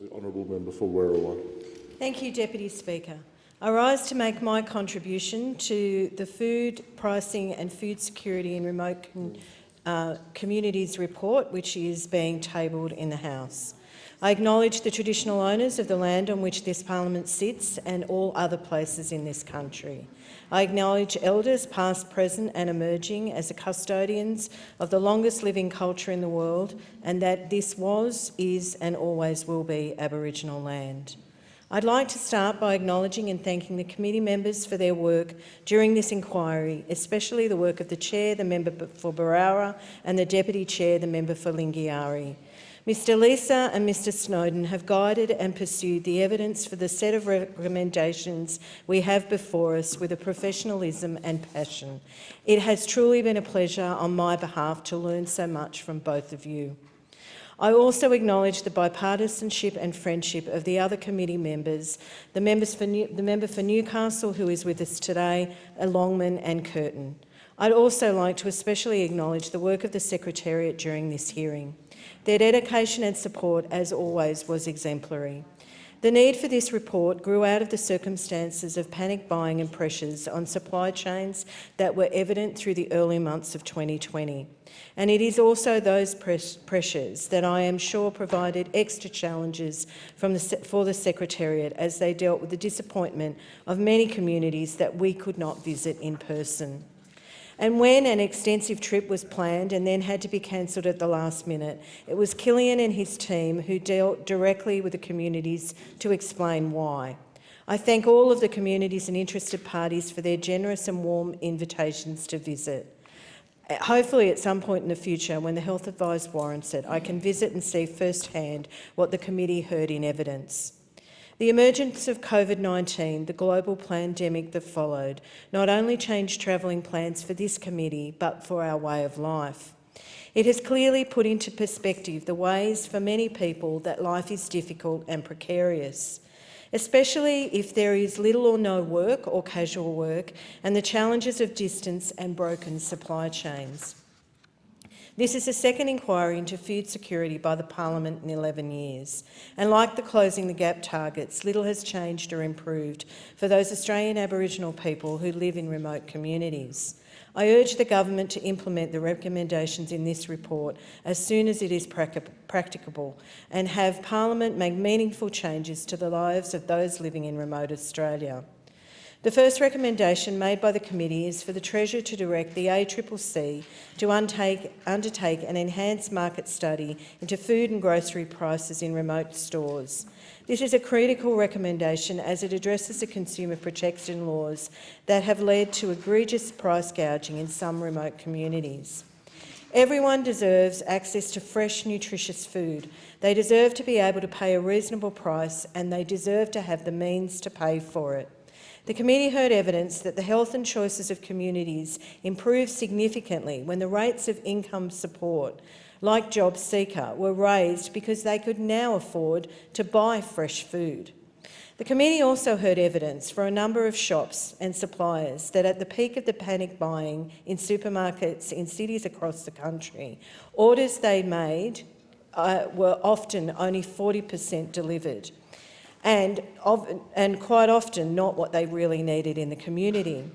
The Honourable Member for Werriwa. Thank you, Deputy Speaker. I rise to make my contribution to the Food Pricing and Food Security in Remote Communities report, which is being tabled in the House. I acknowledge the traditional owners of the land on which this parliament sits and all other places in this country. I acknowledge elders past, present and emerging as the custodians of the longest living culture in the world, and that this was, is and always will be Aboriginal land. I'd like to start by acknowledging and thanking the committee members for their work during this inquiry, especially the work of the Chair, the member for Barara, and the Deputy Chair, the member for Lingiari. Mr Lisa and Mr Snowden have guided and pursued the evidence for the set of recommendations we have before us with a professionalism and passion. It has truly been a pleasure on my behalf to learn so much from both of you. I also acknowledge the bipartisanship and friendship of the other committee members, the member for Newcastle who is with us today, Longman and Curtin. I'd also like to especially acknowledge the work of the Secretariat during this hearing. Their dedication and support, as always, was exemplary. The need for this report grew out of the circumstances of panic buying and pressures on supply chains that were evident through the early months of 2020. And it is also those pressures that I am sure provided extra challenges for the Secretariat as they dealt with the disappointment of many communities that we could not visit in person. And when an extensive trip was planned and then had to be cancelled at the last minute, it was Killian and his team who dealt directly with the communities to explain why. I thank all of the communities and interested parties for their generous and warm invitations to visit. Hopefully at some point in the future, when the health advice warrants it, I can visit and see firsthand what the committee heard in evidence. The emergence of COVID-19, the global pandemic that followed, not only changed travelling plans for this committee, but for our way of life. It has clearly put into perspective the ways for many people that life is difficult and precarious, especially if there is little or no work or casual work, and the challenges of distance and broken supply chains. This is the second inquiry into food security by the Parliament in 11 years, and like the Closing the Gap targets, little has changed or improved for those Australian Aboriginal people who live in remote communities. I urge the government to implement the recommendations in this report as soon as it is practicable and have Parliament make meaningful changes to the lives of those living in remote Australia. The first recommendation made by the committee is for the Treasurer to direct the ACCC to undertake an enhanced market study into food and grocery prices in remote stores. This is a critical recommendation as it addresses the consumer protection laws that have led to egregious price gouging in some remote communities. Everyone deserves access to fresh, nutritious food. They deserve to be able to pay a reasonable price, and they deserve to have the means to pay for it. The committee heard evidence that the health and choices of communities improved significantly when the rates of income support, like Job Seeker, were raised because they could now afford to buy fresh food. The committee also heard evidence for a number of shops and suppliers that at the peak of the panic buying in supermarkets in cities across the country, orders they made were often only 40% delivered. And quite often not what they really needed in the community.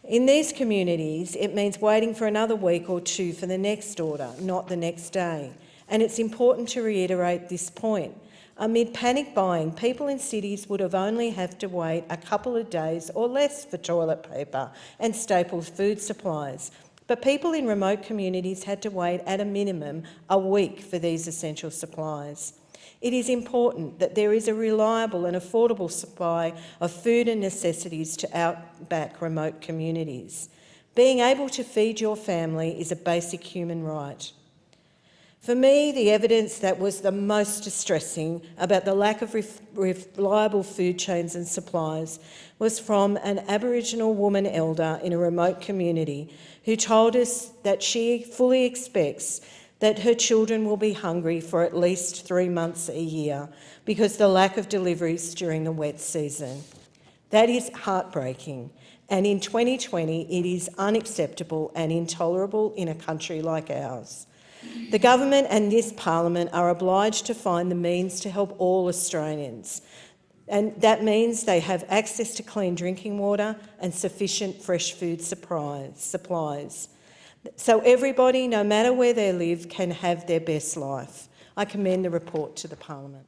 In these communities, it means waiting for another week or two for the next order, not the next day. And it's important to reiterate this point. Amid panic buying, people in cities would have only have to wait a couple of days or less for toilet paper and staple food supplies. But people in remote communities had to wait at a minimum a week for these essential supplies. It is important that there is a reliable and affordable supply of food and necessities to outback remote communities. Being able to feed your family is a basic human right. For me, the evidence that was the most distressing about the lack of reliable food chains and supplies was from an Aboriginal woman elder in a remote community who told us that she fully expects that her children will be hungry for at least 3 months a year because of the lack of deliveries during the wet season. That is heartbreaking, and in 2020 it is unacceptable and intolerable in a country like ours. The government and this parliament are obliged to find the means to help all Australians, and that means they have access to clean drinking water and sufficient fresh food supplies. So everybody, no matter where they live, can have their best life. I commend the report to the parliament.